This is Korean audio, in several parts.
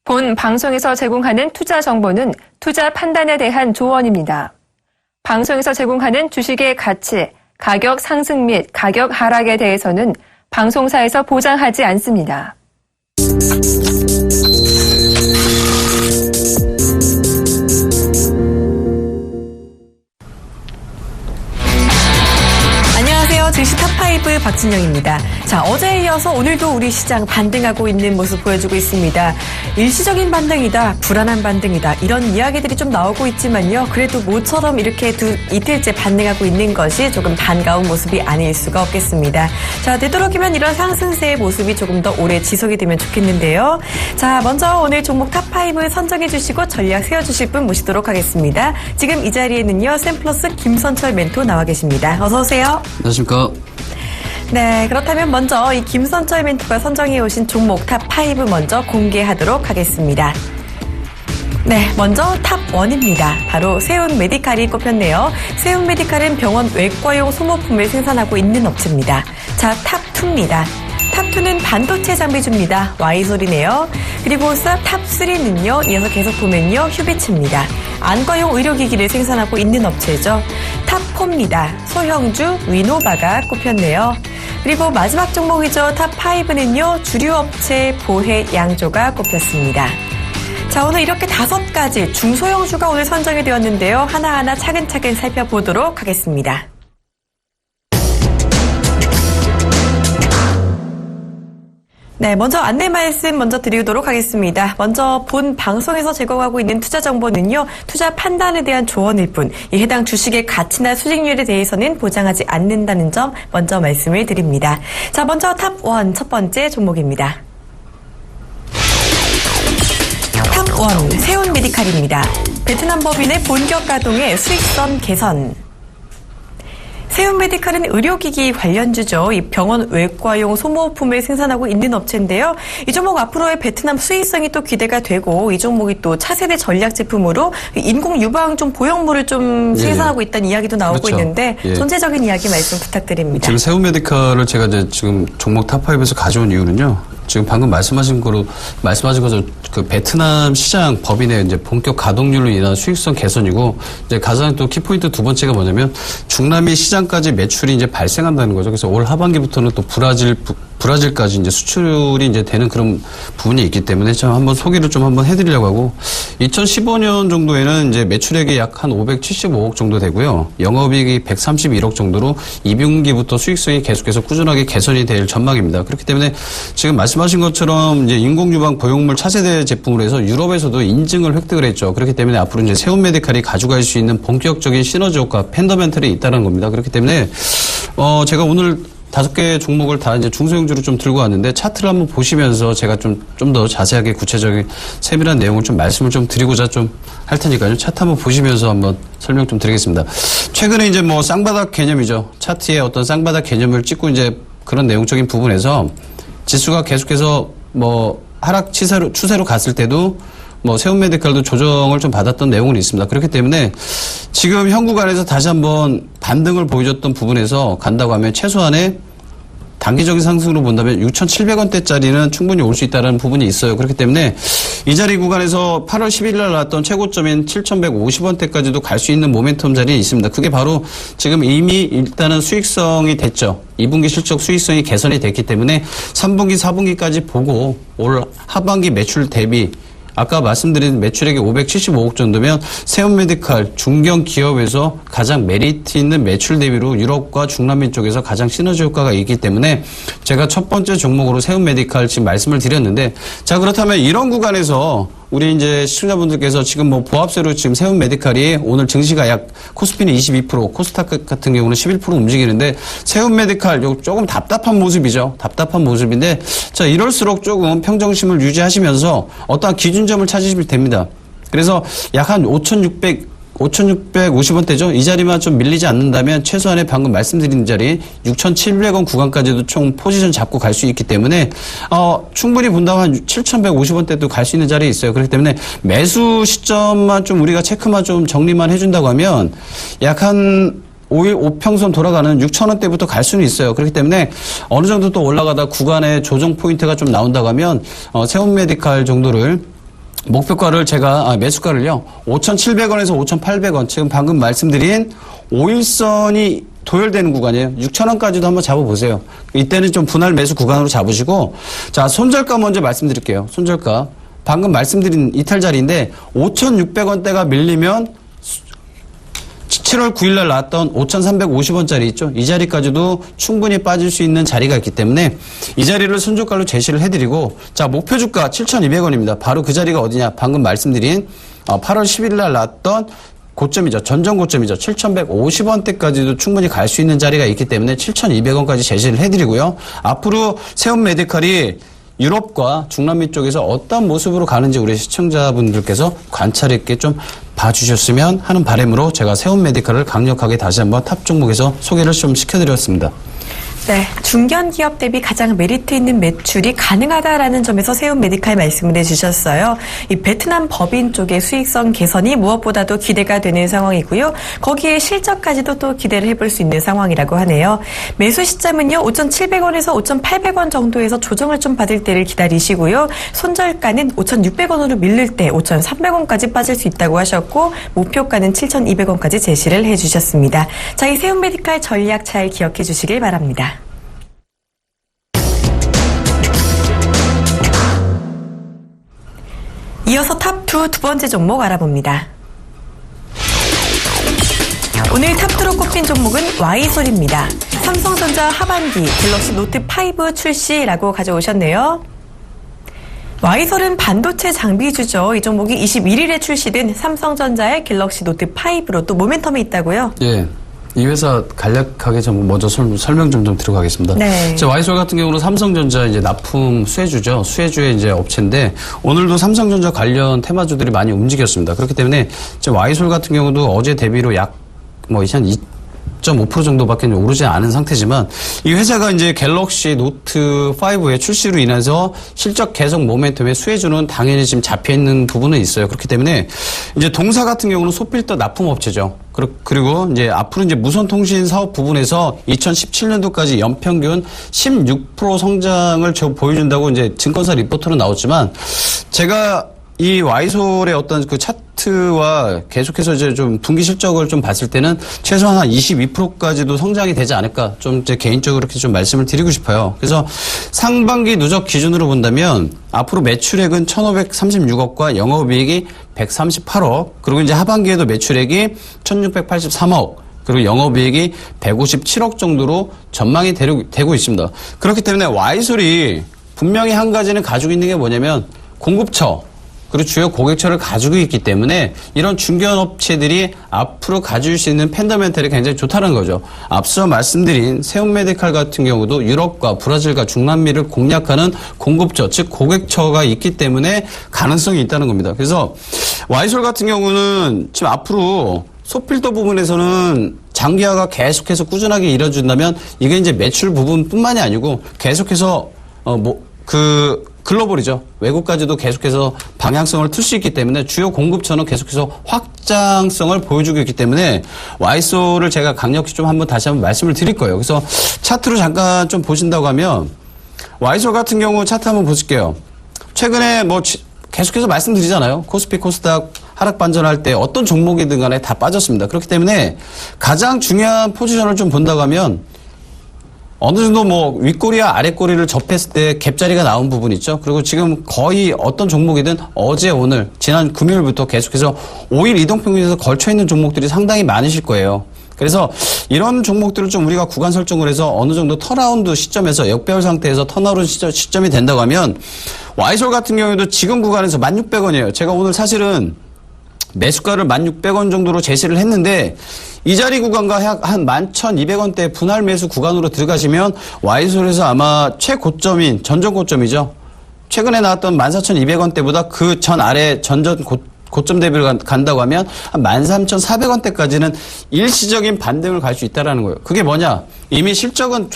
본 방송에서 제공하는 투자 정보는 투자 판단에 대한 조언입니다. 방송에서 제공하는 주식의 가치, 가격 상승 및 가격 하락에 대해서는 방송사에서 보장하지 않습니다. 안녕하세요. 증시 탑5 박진영입니다. 자, 어제에 이어서 오늘도 우리 시장 반등하고 있는 모습 보여주고 있습니다. 일시적인 반등이다, 불안한 반등이다, 이런 이야기들이 좀 나오고 있지만요. 그래도 모처럼 이렇게 이틀째 반등하고 있는 것이 조금 반가운 모습이 아닐 수가 없겠습니다. 자, 되도록이면 이런 상승세의 모습이 조금 더 오래 지속이 되면 좋겠는데요. 자, 먼저 오늘 종목 탑5 선정해 주시고 전략 세워주실 분 모시도록 하겠습니다. 지금 이 자리에는요, 샘플러스 김선철 멘토 나와 계십니다. 어서 오세요. 안녕하십니까. 네, 그렇다면 먼저 이 김선철 멘토가 선정해 오신 종목 탑5 먼저 공개하도록 하겠습니다. 네, 먼저 탑1입니다. 바로 세운메디칼이 꼽혔네요. 세운메디칼은 병원 외과용 소모품을 생산하고 있는 업체입니다. 자, 탑2입니다. 탑2는 반도체 장비주입니다. Y소리네요. 그리고 탑3는요, 이어서 계속 보면요, 휴비츠입니다. 안과용 의료기기를 생산하고 있는 업체죠. 탑4입니다. 소형주 위노바가 꼽혔네요. 그리고 마지막 종목이죠. 탑5는요, 주류업체 보혜 양조가 꼽혔습니다. 자, 오늘 이렇게 5가지 중소형주가 오늘 선정이 되었는데요. 하나하나 차근차근 살펴보도록 하겠습니다. 네, 먼저 안내 말씀 먼저 드리도록 하겠습니다. 먼저 본 방송에서 제공하고 있는 투자 정보는요, 투자 판단에 대한 조언일 뿐, 이 해당 주식의 가치나 수익률에 대해서는 보장하지 않는다는 점 먼저 말씀을 드립니다. 자, 먼저 탑1 첫 번째 종목입니다. 탑1 세운메디칼입니다. 베트남 법인의 본격 가동의 수익성 개선. 세운메디칼은 의료기기 관련주죠. 이 병원 외과용 소모품을 생산하고 있는 업체인데요. 이 종목 앞으로의 베트남 수익성이 또 기대가 되고, 이 종목이 또 차세대 전략 제품으로 인공 유방종 보형물을 좀 생산하고 있다는 이야기도 나오고 그렇죠. 있는데 전체적인 이야기 말씀 부탁드립니다. 지금 세운메디칼을 제가 이제 지금 종목 탑5에서 가져온 이유는요. 지금 방금 말씀하신 것처럼 그 베트남 시장 법인의 이제 본격 가동률로 인한 수익성 개선이고, 이제 가장 또 키포인트 두 번째가 뭐냐면 중남미 시장까지 매출이 이제 발생한다는 거죠. 그래서 올 하반기부터는 또 브라질까지 이제 수출이 이제 되는 그런 부분이 있기 때문에 참 한번 소개를 좀 한번 해드리려고 하고, 2015년 정도에는 이제 매출액이 약 한 575억 정도 되고요. 영업이익이 131억 정도로 2분기부터 수익성이 계속해서 꾸준하게 개선이 될 전망입니다. 그렇기 때문에 지금 말씀하신 것처럼 이제 인공유방 보형물 차세대 제품으로 해서 유럽에서도 인증을 획득을 했죠. 그렇기 때문에 앞으로 이제 세운메디칼이 가져갈 수 있는 본격적인 시너지 효과, 팬더멘털이 있다는 겁니다. 그렇기 때문에 제가 오늘 5개 종목을 다 이제 중소형주로 좀 들고 왔는데, 차트를 한번 보시면서 제가 좀 더 자세하게 구체적인 세밀한 내용을 좀 말씀을 좀 드리고자 좀 할 테니까요. 차트 한번 보시면서 한번 설명 좀 드리겠습니다. 최근에 이제 뭐 쌍바닥 개념이죠. 차트에 어떤 쌍바닥 개념을 찍고 이제 그런 내용적인 부분에서 지수가 계속해서 뭐 하락 추세로 갔을 때도 뭐 세운메디칼도 조정을 좀 받았던 내용은 있습니다. 그렇기 때문에 지금 현 구간에서 다시 한번 반등을 보여줬던 부분에서 간다고 하면 최소한의 단기적인 상승으로 본다면 6,700원대짜리는 충분히 올 수 있다는 부분이 있어요. 그렇기 때문에 이 자리 구간에서 8월 10일 날 나왔던 최고점인 7,150원대까지도 갈 수 있는 모멘텀 자리에 있습니다. 그게 바로 지금 이미 일단은 수익성이 됐죠. 2분기 실적 수익성이 개선이 됐기 때문에 3분기, 4분기까지 보고 올 하반기 매출 대비 아까 말씀드린 매출액이 575억 정도면 세운메디칼 중견 기업에서 가장 메리트 있는 매출 대비로 유럽과 중남미 쪽에서 가장 시너지 효과가 있기 때문에 제가 첫 번째 종목으로 세운메디칼 지금 말씀을 드렸는데, 자, 그렇다면 이런 구간에서 우리 이제 시청자분들께서 지금 뭐 보합세로 지금 세운메디칼이 오늘 증시가 약 코스피는 22%, 코스닥 같은 경우는 11% 움직이는데 세운메디칼 조금 답답한 모습이죠. 답답한 모습인데, 자, 이럴수록 조금 평정심을 유지하시면서 어떠한 기준점을 찾으시면 됩니다. 그래서 약 한 5,650원대죠. 이 자리만 좀 밀리지 않는다면 최소한의 방금 말씀드린 자리 6,700원 구간까지도 총 포지션 잡고 갈 수 있기 때문에 충분히 본다면 한 7,150원대도 갈 수 있는 자리에 있어요. 그렇기 때문에 매수 시점만 좀 우리가 체크만 좀 정리만 해준다고 하면 약 한 5일 5평선 돌아가는 6,000원대부터 갈 수는 있어요. 그렇기 때문에 어느 정도 또 올라가다 구간에 조정 포인트가 좀 나온다고 하면 세운메디칼 정도를 목표가를 매수가를요, 5,700원에서 5,800원. 지금 방금 말씀드린 5일선이 도열되는 구간이에요. 6,000원까지도 한번 잡아보세요. 이때는 좀 분할 매수 구간으로 잡으시고, 자, 손절가 먼저 말씀드릴게요. 손절가. 방금 말씀드린 이탈 자리인데, 5,600원대가 밀리면 7월 9일 날 나왔던 5,350원짜리 있죠? 이 자리까지도 충분히 빠질 수 있는 자리가 있기 때문에 이 자리를 손절가로 제시를 해드리고, 자, 목표 주가 7,200원입니다. 바로 그 자리가 어디냐? 방금 말씀드린 8월 10일 날 나왔던 고점이죠. 전전 고점이죠. 7,150원대까지도 충분히 갈 수 있는 자리가 있기 때문에 7,200원까지 제시를 해드리고요. 앞으로 세움 메디칼이 유럽과 중남미 쪽에서 어떤 모습으로 가는지 우리 시청자분들께서 관찰 있게 좀 봐주셨으면 하는 바람으로 제가 세움 메디칼을 강력하게 다시 한번 탑 종목에서 소개를 좀 시켜드렸습니다. 네, 중견 기업 대비 가장 메리트 있는 매출이 가능하다라는 점에서 세움 메디칼 말씀을 해주셨어요. 이 베트남 법인 쪽의 수익성 개선이 무엇보다도 기대가 되는 상황이고요. 거기에 실적까지도 또 기대를 해볼 수 있는 상황이라고 하네요. 매수 시점은요, 5,700원에서 5,800원 정도에서 조정을 좀 받을 때를 기다리시고요. 손절가는 5,600원으로 밀릴 때 5,300원까지 빠질 수 있다고 하셨고, 목표가는 7,200원까지 제시를 해주셨습니다. 자, 이 세움 메디칼 전략 잘 기억해 주시길 바랍니다. 이어서 탑2 두 번째 종목 알아봅니다. 오늘 탑2로 꼽힌 종목은 Y솔입니다. 삼성전자 하반기 갤럭시 노트5 출시라고 가져오셨네요. Y솔은 반도체 장비주죠. 이 종목이 21일에 출시된 삼성전자의 갤럭시 노트5로 또 모멘텀이 있다고요? 예. 이 회사 간략하게 좀 먼저 설명 좀 들어가겠습니다. 네. Y솔 같은 경우는 삼성전자 이제 납품 수혜주죠. 수혜주의 이제 업체인데 오늘도 삼성전자 관련 테마주들이 많이 움직였습니다. 그렇기 때문에 Y솔 같은 경우도 어제 대비로 약 한 2.5% 정도밖에 오르지 않은 상태지만 이 회사가 이제 갤럭시 노트 5의 출시로 인해서 실적 개선 모멘텀에 수혜주는 당연히 지금 잡혀 있는 부분은 있어요. 그렇기 때문에 이제 동사 같은 경우는 소필터 납품 업체죠. 그리고 이제 앞으로 이제 무선 통신 사업 부분에서 2017년도까지 연평균 16% 성장을 보여준다고 이제 증권사 리포트로 나왔지만 제가 이 Y솔의 어떤 그 차트와 계속해서 이제 좀 분기 실적을 좀 봤을 때는 최소한 한 22%까지도 성장이 되지 않을까 좀 제 개인적으로 이렇게 좀 말씀을 드리고 싶어요. 그래서 상반기 누적 기준으로 본다면 앞으로 매출액은 1,536억과 영업이익이 138억, 그리고 이제 하반기에도 매출액이 1,683억, 그리고 영업이익이 157억 정도로 전망이 되고 있습니다. 그렇기 때문에 Y솔이 분명히 한 가지는 가지고 있는 게 뭐냐면 공급처, 그리고 주요 고객처를 가지고 있기 때문에 이런 중견업체들이 앞으로 가질 수 있는 펀더멘털이 굉장히 좋다는 거죠. 앞서 말씀드린 세움 메디칼 같은 경우도 유럽과 브라질과 중남미를 공략하는 공급처, 즉 고객처가 있기 때문에 가능성이 있다는 겁니다. 그래서 Y솔 같은 경우는 지금 앞으로 소필터 부분에서는 장기화가 계속해서 꾸준하게 이뤄진다면 이게 이제 매출 부분뿐만이 아니고 계속해서 글로벌이죠. 외국까지도 계속해서 방향성을 틀 수 있기 때문에 주요 공급처는 계속해서 확장성을 보여주고 있기 때문에 Y솔을 제가 강력히 좀 다시 한번 말씀을 드릴 거예요. 그래서 차트로 잠깐 좀 보신다고 하면 Y솔 같은 경우 차트 한번 보실게요. 최근에 계속해서 말씀드리잖아요. 코스피, 코스닥 하락 반전할 때 어떤 종목이든 간에 다 빠졌습니다. 그렇기 때문에 가장 중요한 포지션을 좀 본다고 하면 어느 정도 윗꼬리와 아랫꼬리를 접했을 때 갭자리가 나온 부분 있죠. 그리고 지금 거의 어떤 종목이든 어제 오늘 지난 금요일부터 계속해서 5일 이동평균에서 걸쳐있는 종목들이 상당히 많으실 거예요. 그래서 이런 종목들을 좀 우리가 구간 설정을 해서 어느 정도 턴아웃 시점에서 역배열 상태에서 턴아웃 시점이 된다고 하면 Y솔 같은 경우에도 지금 구간에서 1,600원이에요. 제가 오늘 사실은 매수가를 1,600원 정도로 제시를 했는데 이 자리 구간과 약 한 11,200원대 분할 매수 구간으로 들어가시면 Y솔에서 아마 최고점인 전전 고점이죠. 최근에 나왔던 14,200원대보다 그 전 아래 전전 고점 대비를 간다고 하면 한 13,400원대까지는 일시적인 반등을 갈 수 있다는 거예요. 그게 뭐냐? 이미 실적은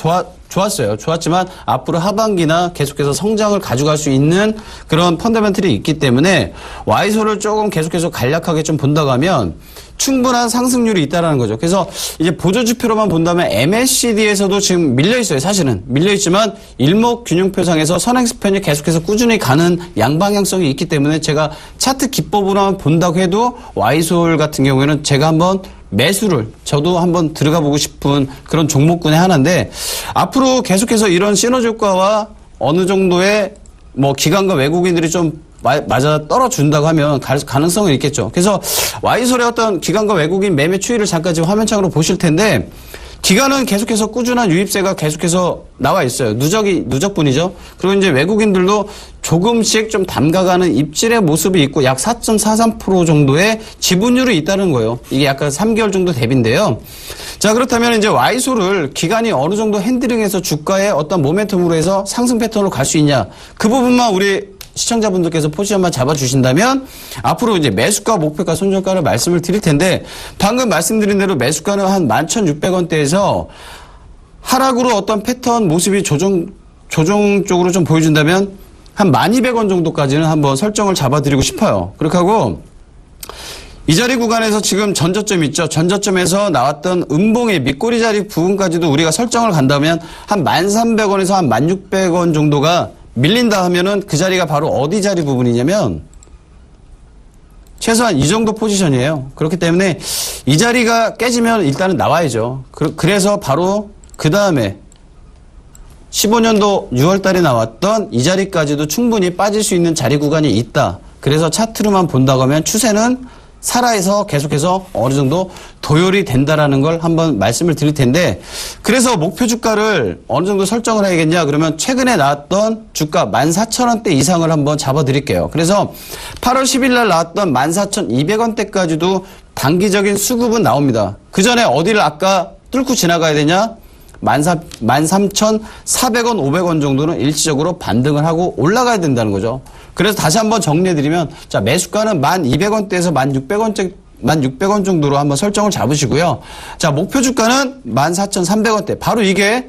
좋았어요. 좋았지만 앞으로 하반기나 계속해서 성장을 가져갈 수 있는 그런 펀더멘털이 있기 때문에 와이솔을 조금 계속해서 간략하게 좀 본다고 하면 충분한 상승률이 있다라는 거죠. 그래서 이제 보조지표로만 본다면 MACD에서도 지금 밀려 있어요. 사실은 밀려 있지만 일목균형표상에서 선행스편이 계속해서 꾸준히 가는 양방향성이 있기 때문에 제가 차트 기법으로만 본다고 해도 와이솔 같은 경우에는 제가 한번 매수를 저도 한번 들어가 보고 싶은 그런 종목군의 하나인데 앞으로 계속해서 이런 시너지 효과와 어느 정도의 뭐 기관과 외국인들이 좀 맞아 떨어준다고 하면 가능성은 있겠죠. 그래서 와이솔의 어떤 기관과 외국인 매매 추이를 잠깐 지금 화면창으로 보실 텐데 기관은 계속해서 꾸준한 유입세가 계속해서 나와 있어요. 누적분이죠. 그리고 이제 외국인들도 조금씩 좀 담가가는 입질의 모습이 있고 약 4.43% 정도의 지분율이 있다는 거예요. 이게 약간 3개월 정도 대비인데요. 자, 그렇다면 이제 와이솔을 기관이 어느 정도 핸들링해서 주가의 어떤 모멘텀으로 해서 상승 패턴으로 갈 수 있냐. 그 부분만 우리 시청자분들께서 포지션만 잡아주신다면 앞으로 이제 매수가, 목표가, 손절가를 말씀을 드릴 텐데 방금 말씀드린 대로 매수가는 한 11,600원대에서 하락으로 어떤 패턴 모습이 조정 쪽으로 좀 보여준다면 한 1,200원 정도까지는 한번 설정을 잡아드리고 싶어요. 그렇게 하고 이 자리 구간에서 지금 전저점 있죠. 전저점에서 나왔던 음봉의 밑꼬리 자리 부분까지도 우리가 설정을 간다면 한 1,300원에서 한 1,600원 정도가 밀린다 하면은 그 자리가 바로 어디 자리 부분이냐면 최소한 이 정도 포지션이에요. 그렇기 때문에 이 자리가 깨지면 일단은 나와야죠. 그래서 바로 그 다음에 15년도 6월 달에 나왔던 이 자리까지도 충분히 빠질 수 있는 자리 구간이 있다. 그래서 차트로만 본다고 하면 추세는 살아서 계속해서 어느 정도 도열이 된다라는 걸 한번 말씀을 드릴 텐데 그래서 목표 주가를 어느 정도 설정을 해야겠냐 그러면 최근에 나왔던 주가 14,000원대 이상을 한번 잡아드릴게요. 그래서 8월 10일 날 나왔던 14,200원대까지도 단기적인 수급은 나옵니다. 그 전에 어디를 아까 뚫고 지나가야 되냐? 13,400원, 500원 정도는 일시적으로 반등을 하고 올라가야 된다는 거죠. 그래서 다시 한번 정리해드리면, 자, 매수가는 1,200원대에서 1,600원 정도로 한번 설정을 잡으시고요. 자, 목표 주가는 14,300원대. 바로 이게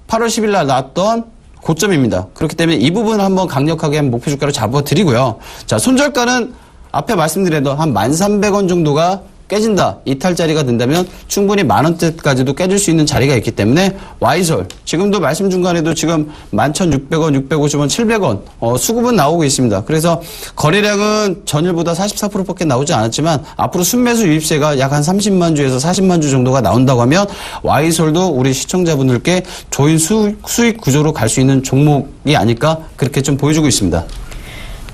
8월 10일 날 나왔던 고점입니다. 그렇기 때문에 이 부분을 한번 강력하게 목표 주가로 잡아드리고요. 자, 손절가는 앞에 말씀드린 대로 한 1,300원 정도가 깨진다. 이탈자리가 된다면 충분히 10,000원대까지도 깨질 수 있는 자리가 있기 때문에 와이솔 지금도 말씀 중간에도 지금 11,600원, 650원, 700원 수급은 나오고 있습니다. 그래서 거래량은 전일보다 44%밖에 나오지 않았지만 앞으로 순매수 유입세가 약 한 30만 주에서 40만 주 정도가 나온다고 하면 와이솔도 우리 시청자분들께 좋은 수익 구조로 갈 수 있는 종목이 아닐까 그렇게 좀 보여주고 있습니다.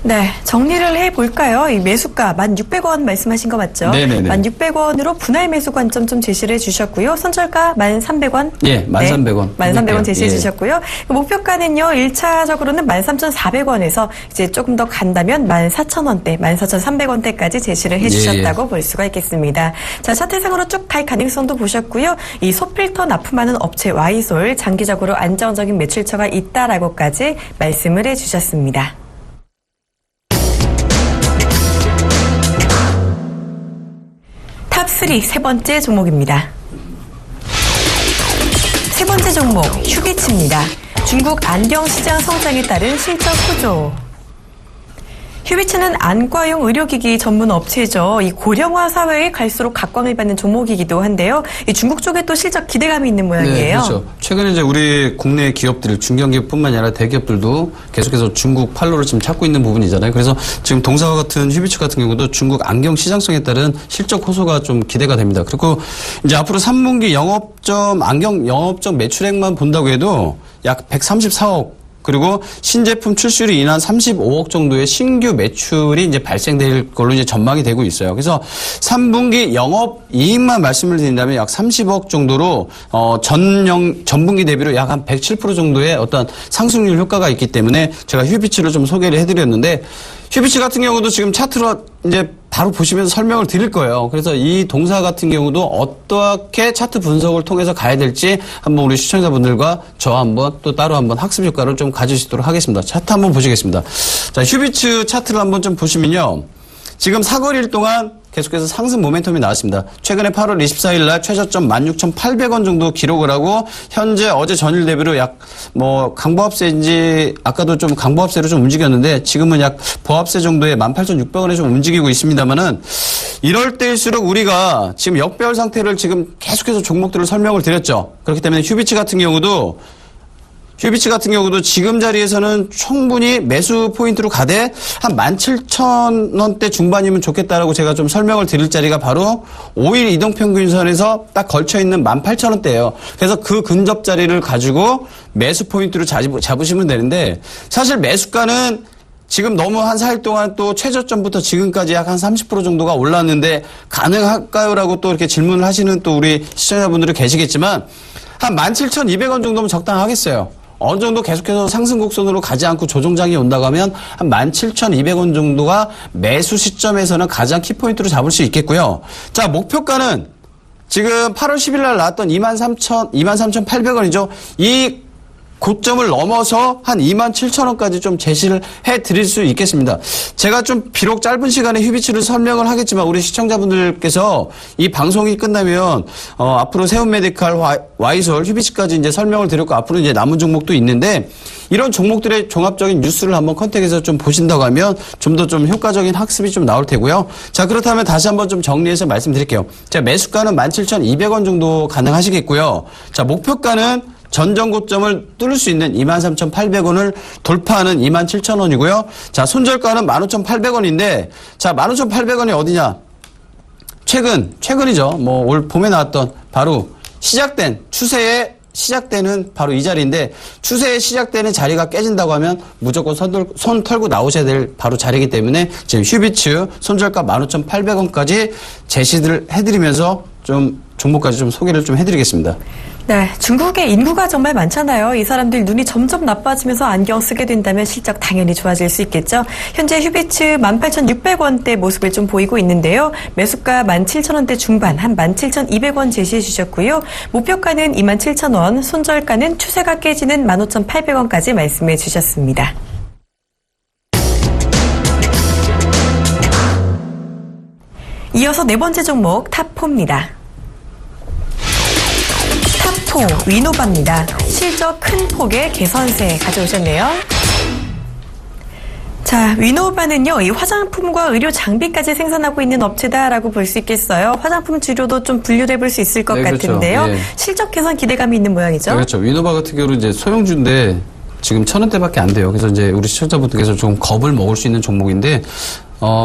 네, 정리를 해볼까요? 이 매수가 1,600원 말씀하신 거 맞죠? 네네네. 1,600원으로 분할 매수 관점 좀 제시를 해주셨고요. 손절가 1,300원? 예, 1,300원. 1,300원 제시해 예. 주셨고요. 목표가는요, 1차적으로는 13,400원에서 이제 조금 더 간다면 14,000원대, 14,300원대까지 제시를 해주셨다고 볼 수가 있겠습니다. 자, 차트상으로 쭉 갈 가능성도 보셨고요. 이 소필터 납품하는 업체 와이솔 장기적으로 안정적인 매출처가 있다라고까지 말씀을 해주셨습니다. 탑3 세 번째 종목입니다. 세 번째 종목 휴비츠입니다. 중국 안경 시장 성장에 따른 실적 호조. 휴비츠는 안과용 의료기기 전문 업체죠. 이 고령화 사회에 갈수록 각광을 받는 종목이기도 한데요. 이 중국 쪽에 또 실적 기대감이 있는 모양이에요. 네, 그렇죠. 최근에 이제 우리 국내 기업들, 중견기업뿐만 아니라 대기업들도 계속해서 중국 판로를 지금 찾고 있는 부분이잖아요. 그래서 지금 동사와 같은 휴비츠 같은 경우도 중국 안경 시장성에 따른 실적 호소가 좀 기대가 됩니다. 그리고 이제 앞으로 3분기 안경 영업점 매출액만 본다고 해도 약 134억 그리고 신제품 출시로 인한 35억 정도의 신규 매출이 이제 발생될 걸로 이제 전망이 되고 있어요. 그래서 3분기 영업 이익만 말씀을 드린다면 약 30억 정도로 전분기 대비로 약 한 107% 정도의 어떤 상승률 효과가 있기 때문에 제가 휴비츠를 좀 소개를 해드렸는데 휴비츠 같은 경우도 지금 차트로 이제 바로 보시면서 설명을 드릴 거예요. 그래서 이 동사 같은 경우도 어떻게 차트 분석을 통해서 가야 될지 한번 우리 시청자분들과 저 한번 또 따로 한번 학습 효과를 좀 가지시도록 하겠습니다. 차트 한번 보시겠습니다. 자, 휴비츠 차트를 한번 좀 보시면요. 지금 사거리일 동안 계속해서 상승 모멘텀이 나왔습니다. 최근에 8월 24일 날 최저점 16,800원 정도 기록을 하고 현재 어제 전일 대비로 약 강보합세인지 아까도 좀 강보합세로 좀 움직였는데 지금은 약 보합세 정도의 18,600원에 좀 움직이고 있습니다만은 이럴 때일수록 우리가 지금 역배열 상태를 지금 계속해서 종목들을 설명을 드렸죠. 그렇기 때문에 휴비치 같은 경우도 지금 자리에서는 충분히 매수 포인트로 가되 한 17,000원대 중반이면 좋겠다라고 제가 좀 설명을 드릴 자리가 바로 5일 이동평균선에서 딱 걸쳐있는 18,000원대예요. 그래서 그 근접 자리를 가지고 매수 포인트로 잡으시면 되는데 사실 매수가는 지금 너무 한 4일 동안 또 최저점부터 지금까지 약 한 30% 정도가 올랐는데 가능할까요? 라고 또 이렇게 질문을 하시는 또 우리 시청자분들이 계시겠지만 한 17,200원 정도면 적당하겠어요. 어느 정도 계속해서 상승 곡선으로 가지 않고 조정장이 온다고 하면 한 17,200원 정도가 매수 시점에서는 가장 키포인트로 잡을 수 있겠고요. 자, 목표가는 지금 8월 10일 날 나왔던 23,800원이죠. 이 고점을 넘어서 한 27,000원까지 좀 제시를 해드릴 수 있겠습니다. 제가 좀 비록 짧은 시간에 휴비치를 설명을 하겠지만 우리 시청자분들께서 이 방송이 끝나면 앞으로 세운메디칼, 와이솔, 휴비치까지 이제 설명을 드렸고 앞으로 이제 남은 종목도 있는데 이런 종목들의 종합적인 뉴스를 한번 컨택해서 좀 보신다고 하면 좀 더 좀 효과적인 학습이 좀 나올 테고요. 자, 그렇다면 다시 한번 좀 정리해서 말씀드릴게요. 자, 매수가는 17,200원 정도 가능하시겠고요. 자, 목표가는 전전 고점을 뚫을 수 있는 23,800원을 돌파하는 27,000원이고요. 자, 손절가는 15,800원인데, 자, 15,800원이 어디냐? 최근이죠. 올 봄에 나왔던 바로 추세의 시작되는 바로 이 자리인데, 추세의 시작되는 자리가 깨진다고 하면 무조건 손 털고 나오셔야 될 바로 자리이기 때문에 지금 휴비츠 손절가 15,800원까지 제시를 해드리면서 좀 종목까지 좀 소개를 좀 해드리겠습니다. 네, 중국의 인구가 정말 많잖아요. 이 사람들 눈이 점점 나빠지면서 안경 쓰게 된다면 실적 당연히 좋아질 수 있겠죠. 현재 휴비츠 18,600원대 모습을 좀 보이고 있는데요. 매수가 17,000원대 중반, 한 17,200원 제시해 주셨고요. 목표가는 27,000원, 손절가는 추세가 깨지는 15,800원까지 말씀해 주셨습니다. 이어서 네 번째 종목 탑4입니다. 탑4 위노바입니다. 실적 큰 폭의 개선세 가져오셨네요. 자, 위노바는요, 이 화장품과 의료 장비까지 생산하고 있는 업체다라고 볼 수 있겠어요. 화장품 주류도 좀 분류를 해볼 수 있을 것 같은데요. 그렇죠. 예. 실적 개선 기대감이 있는 모양이죠. 그렇죠. 위노바 같은 경우는 이제 소형주인데 지금 1,000원대밖에 안 돼요. 그래서 이제 우리 시청자분들께서 좀 겁을 먹을 수 있는 종목인데,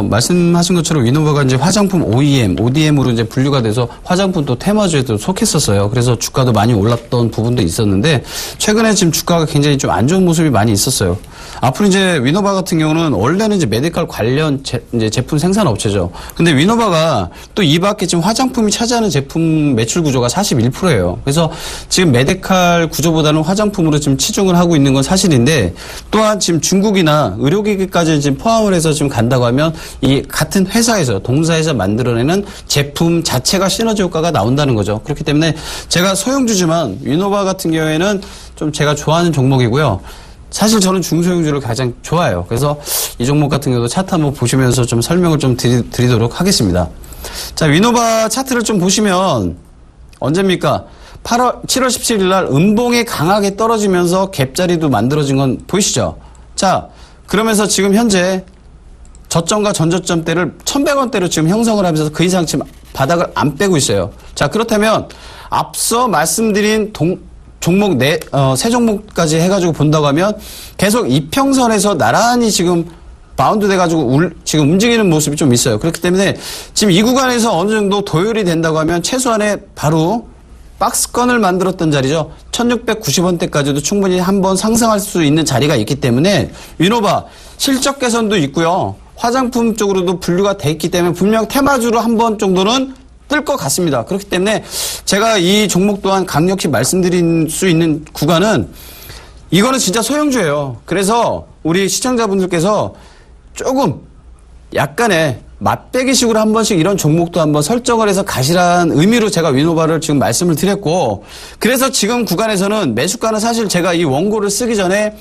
말씀하신 것처럼 위노바가 이제 화장품 ODM으로 이제 분류가 돼서 화장품 또 테마주에도 속했었어요. 그래서 주가도 많이 올랐던 부분도 있었는데, 최근에 지금 주가가 굉장히 좀 안 좋은 모습이 많이 있었어요. 앞으로 이제 위노바 같은 경우는 원래는 이제 메디컬 관련 이제 제품 생산 업체죠. 근데 위노바가 또 이 밖에 지금 화장품이 차지하는 제품 매출 구조가 41%예요. 그래서 지금 메디컬 구조보다는 화장품으로 지금 치중을 하고 있는 건 사실인데, 또한 지금 중국이나 의료기기까지 지금 포함을 해서 지금 간다고 하면 이 같은 회사에서 동사에서 만들어내는 제품 자체가 시너지 효과가 나온다는 거죠. 그렇기 때문에 제가 소형주지만 위노바 같은 경우에는 좀 제가 좋아하는 종목이고요. 사실 저는 중소형주를 가장 좋아해요. 그래서 이 종목 같은 경우도 차트 한번 보시면서 좀 설명을 좀 드리도록 하겠습니다. 자, 위노바 차트를 좀 보시면 언제입니까? 7월 17일 날 음봉이 강하게 떨어지면서 갭자리도 만들어진 건 보이시죠? 자, 그러면서 지금 현재 저점과 전저점대를 1,100원대로 지금 형성을 하면서 그 이상 지금 바닥을 안 빼고 있어요. 자, 그렇다면 앞서 말씀드린 종목 세 종목까지 해가지고 본다고 하면 계속 이평선에서 나란히 지금 바운드 돼가지고 지금 움직이는 모습이 좀 있어요. 그렇기 때문에 지금 이 구간에서 어느 정도 도열이 된다고 하면 최소한의 바로 박스권을 만들었던 자리죠. 1,690원대까지도 충분히 한번 상승할 수 있는 자리가 있기 때문에 위노바 실적 개선도 있고요. 화장품 쪽으로도 분류가 돼 있기 때문에 분명 테마주로 한 번 정도는 뜰 것 같습니다. 그렇기 때문에 제가 이 종목 또한 강력히 말씀드릴 수 있는 구간은 이거는 진짜 소형주예요. 그래서 우리 시청자분들께서 조금 약간의 맛배기식으로 한 번씩 이런 종목도 한번 설정을 해서 가시라는 의미로 제가 위노바를 지금 말씀을 드렸고, 그래서 지금 구간에서는 매수가는 사실 제가 이 원고를 쓰기 전에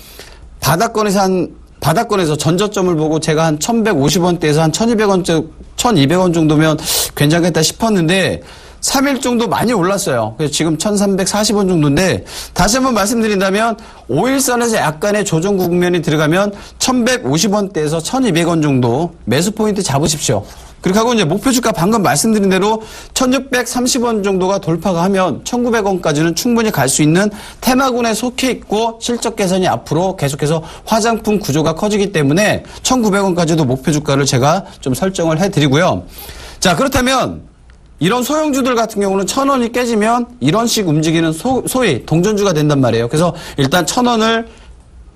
바닥권에서 한 바닥권에서 전저점을 보고 제가 한 1150원대에서 한 1200원 정도면 괜찮겠다 싶었는데 3일 정도 많이 올랐어요. 그래서 지금 1340원 정도인데 다시 한번 말씀드린다면 5일선에서 약간의 조정 국면이 들어가면 1150원대에서 1200원 정도 매수 포인트 잡으십시오. 그렇게 하고 이제 목표 주가 방금 말씀드린 대로 1630원 정도가 돌파가 하면 1900원까지는 충분히 갈 수 있는 테마군에 속해 있고 실적 개선이 앞으로 계속해서 화장품 구조가 커지기 때문에 1900원까지도 목표 주가를 제가 좀 설정을 해드리고요. 자, 그렇다면 이런 소형주들 같은 경우는 1000원이 깨지면 이런 식 움직이는 소위 동전주가 된단 말이에요. 그래서 일단 1000원을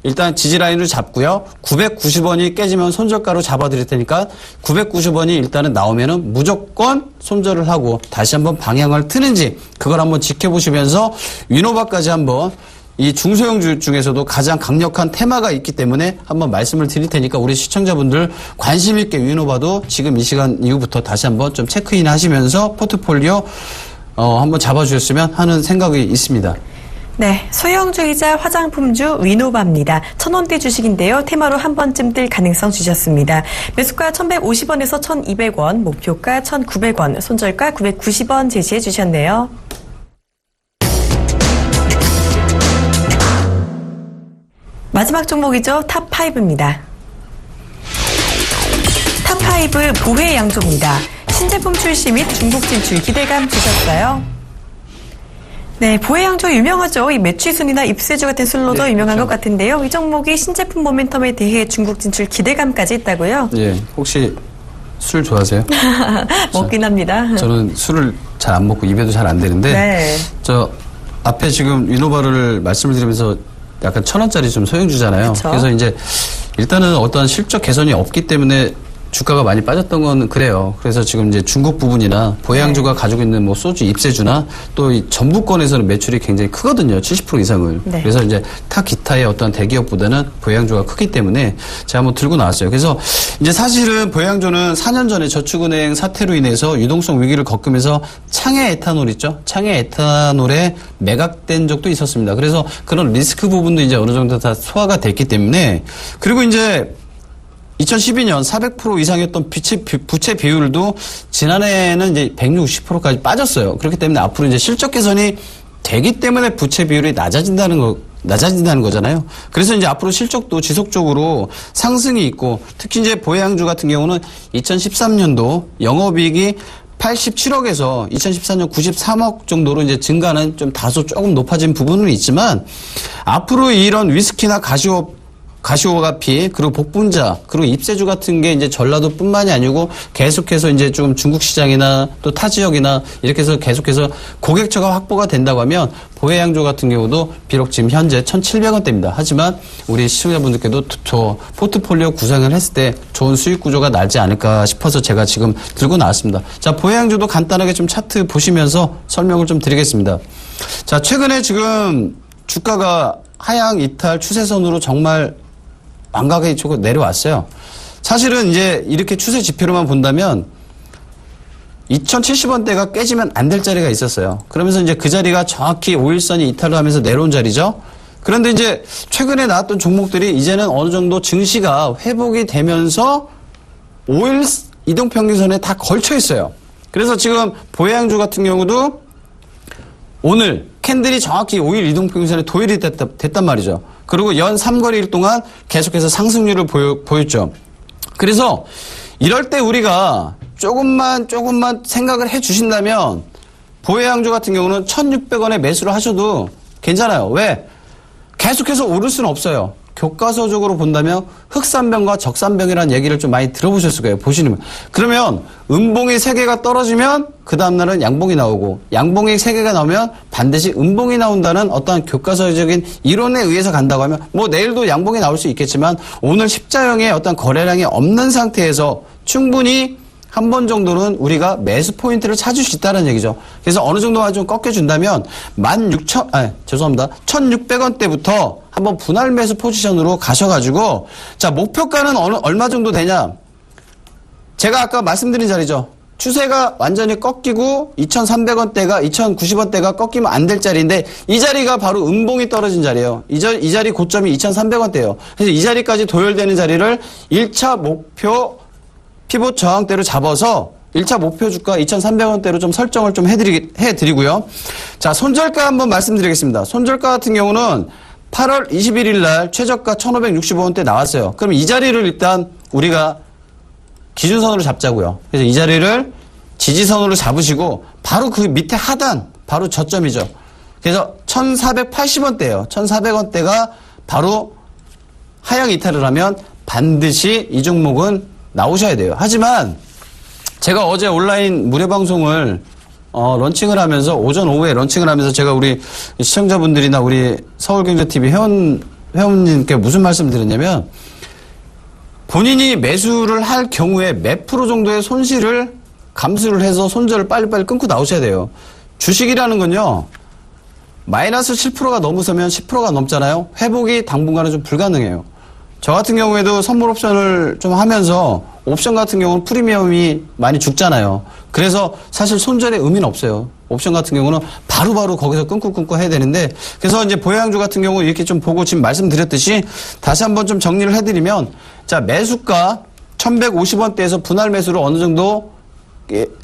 일단 지지라인을 잡고요. 990원이 깨지면 손절가로 잡아드릴 테니까 990원이 일단은 나오면은 무조건 손절을 하고 다시 한번 방향을 트는지 그걸 한번 지켜보시면서 위노바까지 한번 이 중소형주 중에서도 가장 강력한 테마가 있기 때문에 한번 말씀을 드릴 테니까 우리 시청자분들 관심 있게 위노바도 지금 이 시간 이후부터 다시 한번 좀 체크인 하시면서 포트폴리오 한번 잡아주셨으면 하는 생각이 있습니다. 네, 소형주이자 화장품주 위노바입니다. 1000원대 주식인데요. 테마로 한 번쯤 뜰 가능성 주셨습니다. 매수가 1150원에서 1200원, 목표가 1900원, 손절가 990원 제시해 주셨네요. 마지막 종목이죠. 탑5입니다. 탑5 보혜양조입니다. 신제품 출시 및 중국 진출 기대감 주셨어요. 네, 보혜양조 유명하죠. 이 매취순이나 입세주 같은 술로도 네, 유명한 그렇죠. 것 같은데요. 이 종목이 신제품 모멘텀에 대해 중국 진출 기대감까지 있다고요? 예, 혹시 술 좋아하세요? 먹긴 합니다. 저는 술을 잘 안 먹고 입에도 잘 안 되는데 네. 저 앞에 지금 위노바를 말씀을 드리면서 약간 1000원짜리 좀 소형주잖아요. 그쵸. 그래서 이제 일단은 어떤 실적 개선이 없기 때문에 주가가 많이 빠졌던 건 그래요. 그래서 지금 이제 중국 부분이나 보양주가 가지고 있는 뭐 소주 입세주나 또 이 전부권에서는 매출이 굉장히 크거든요. 70% 이상을. 네. 그래서 이제 타 기타의 어떤 대기업보다는 보양주가 크기 때문에 제가 한번 들고 나왔어요. 그래서 이제 사실은 보양주는 4년 전에 저축은행 사태로 인해서 유동성 위기를 겪으면서 창해 에탄올 있죠. 창해 에탄올에 매각된 적도 있었습니다. 그래서 그런 리스크 부분도 이제 어느 정도 다 소화가 됐기 때문에 그리고 이제 2012년 400% 이상이었던 부채 비율도 지난해에는 이제 160%까지 빠졌어요. 그렇기 때문에 앞으로 이제 실적 개선이 되기 때문에 부채 비율이 낮아진다는 거잖아요. 그래서 이제 앞으로 실적도 지속적으로 상승이 있고 특히 이제 보양주 같은 경우는 2013년도 영업이익이 87억에서 2014년 93억 정도로 이제 증가는 좀 다소 조금 높아진 부분은 있지만 앞으로 이런 위스키나 가시오가피 그리고 복분자 그리고 입세주 같은 게 이제 전라도뿐만이 아니고 계속해서 이제 좀 중국 시장이나 또 타 지역이나 이렇게 해서 계속해서 고객처가 확보가 된다고 하면 보혜양조 같은 경우도 비록 지금 현재 1,700원대입니다. 하지만 우리 시청자분들께도 저 포트폴리오 구성을 했을 때 좋은 수익 구조가 나지 않을까 싶어서 제가 지금 들고 나왔습니다. 자, 보혜양조도 간단하게 좀 차트 보시면서 설명을 좀 드리겠습니다. 자, 최근에 지금 주가가 하향 이탈 추세선으로 정말 망각의 쪽으로 내려왔어요. 사실은 이제 이렇게 추세 지표로만 본다면 2070원대가 깨지면 안 될 자리가 있었어요. 그러면서 이제 그 자리가 정확히 5일선이 이탈을 하면서 내려온 자리죠. 그런데 이제 최근에 나왔던 종목들이 이제는 어느 정도 증시가 회복이 되면서 5일 이동평균선에 다 걸쳐 있어요. 그래서 지금 보혜양주 같은 경우도 오늘 캔들이 정확히 5일 이동평균선에 도일이 됐단 말이죠. 그리고 연 3거래일 동안 계속해서 상승률을 보였죠. 그래서 이럴 때 우리가 조금만 생각을 해 주신다면 보혜양조 같은 경우는 1,600원에 매수를 하셔도 괜찮아요. 왜? 계속해서 오를 수는 없어요. 교과서적으로 본다면 흑산병과 적산병이라는 얘기를 좀 많이 들어보셨을 거예요. 보시면. 그러면 음봉이 3개가 떨어지면 그 다음날은 양봉이 나오고 양봉이 3개가 나오면 반드시 음봉이 나온다는 어떠한 교과서적인 이론에 의해서 간다고 하면 뭐 내일도 양봉이 나올 수 있겠지만 오늘 십자형의 어떤 거래량이 없는 상태에서 충분히 한 번 정도는 우리가 매수 포인트를 찾을 수 있다는 얘기죠. 그래서 어느 정도만 좀 꺾여준다면 1,600원대부터 한번 분할 매수 포지션으로 가셔가지고 자 목표가는 얼마 정도 되냐? 제가 아까 말씀드린 자리죠. 추세가 완전히 꺾이고 2,300원대가 2,090원대가 꺾이면 안 될 자리인데 이 자리가 바로 음봉이 떨어진 자리예요. 이 자리 고점이 2,300원대예요. 그래서 이 자리까지 도열되는 자리를 1차 목표 피봇 저항대로 잡아서 1차 목표 주가 2,300원대로 좀 설정을 좀 해드리고요. 자, 손절가 한번 말씀드리겠습니다. 손절가 같은 경우는 8월 21일 날 최저가 1,565원대 나왔어요. 그럼 이 자리를 일단 우리가 기준선으로 잡자고요. 그래서 이 자리를 지지선으로 잡으시고 바로 그 밑에 하단, 바로 저점이죠. 그래서 1,480원대예요. 1,400원대가 바로 하향 이탈을 하면 반드시 이 종목은 나오셔야 돼요. 하지만 제가 어제 온라인 무료 방송을 런칭을 하면서 오전 오후에 런칭을 하면서 제가 우리 시청자분들이나 우리 서울경제TV 회원님께 무슨 말씀을 드렸냐면 본인이 매수를 할 경우에 몇 프로 정도의 손실을 감수를 해서 손절을 빨리빨리 끊고 나오셔야 돼요. 주식이라는 건요. 마이너스 7%가 넘으면 10%가 넘잖아요. 회복이 당분간은 좀 불가능해요. 저 같은 경우에도 선물 옵션을 좀 하면서 옵션 같은 경우는 프리미엄이 많이 죽잖아요. 그래서 사실 손절의 의미는 없어요. 옵션 같은 경우는 바로바로 거기서 끊고 해야 되는데 그래서 이제 보행주 같은 경우 이렇게 좀 보고 지금 말씀드렸듯이 다시 한번 좀 정리를 해드리면 자, 매수가 1,150원대에서 분할 매수를 어느 정도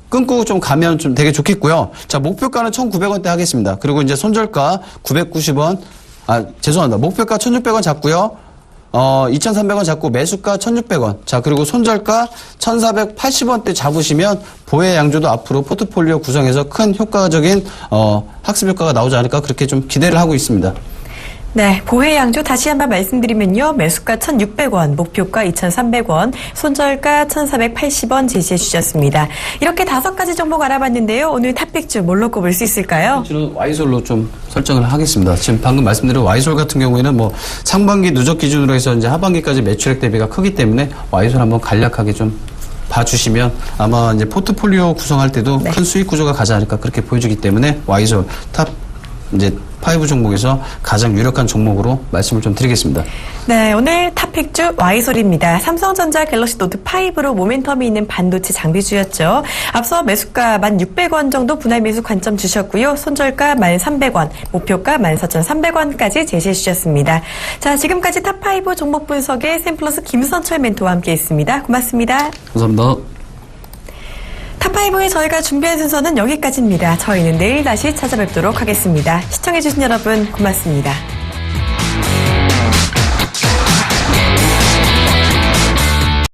끊고 좀 가면 좀 되게 좋겠고요. 자, 목표가는 1,900원대 하겠습니다. 그리고 이제 손절가 990원, 죄송합니다. 목표가 1,600원 잡고요. 2,300원 잡고 매수가 1,600원. 자, 그리고 손절가 1,480원대 잡으시면 보혜 양조도 앞으로 포트폴리오 구성에서 큰 효과적인 학습 효과가 나오지 않을까 그렇게 좀 기대를 하고 있습니다. 네, 보혜 양조 다시 한번 말씀드리면요. 매수가 1,600원, 목표가 2,300원, 손절가 1,480원 제시해 주셨습니다. 이렇게 5가지 종목 알아봤는데요. 오늘 탑픽주 뭘로 꼽을 수 있을까요? 저는 와이솔로 좀 설정을 하겠습니다. 지금 방금 말씀드린 와이솔 같은 경우에는 뭐 상반기 누적 기준으로 해서 이제 하반기까지 매출액 대비가 크기 때문에 와이솔 한번 간략하게 좀 봐주시면 아마 이제 포트폴리오 구성할 때도 큰 수익 구조가 가지 않을까 그렇게 보여지기 때문에 와이솔 탑 이제 5 종목에서 가장 유력한 종목으로 말씀을 좀 드리겠습니다. 네, 오늘 탑픽주 와이솔입니다. 삼성전자 갤럭시 노트 5로 모멘텀이 있는 반도체 장비주였죠. 앞서 매수가 1,600원 정도 분할 매수 관점 주셨고요. 손절가 1,300원, 목표가 14,300원까지 제시해 주셨습니다. 자, 지금까지 탑5 종목 분석의 샘플러스 김선철 멘토와 함께했습니다. 고맙습니다. 감사합니다. 탑5에 저희가 준비한 순서는 여기까지입니다. 저희는 내일 다시 찾아뵙도록 하겠습니다. 시청해주신 여러분 고맙습니다.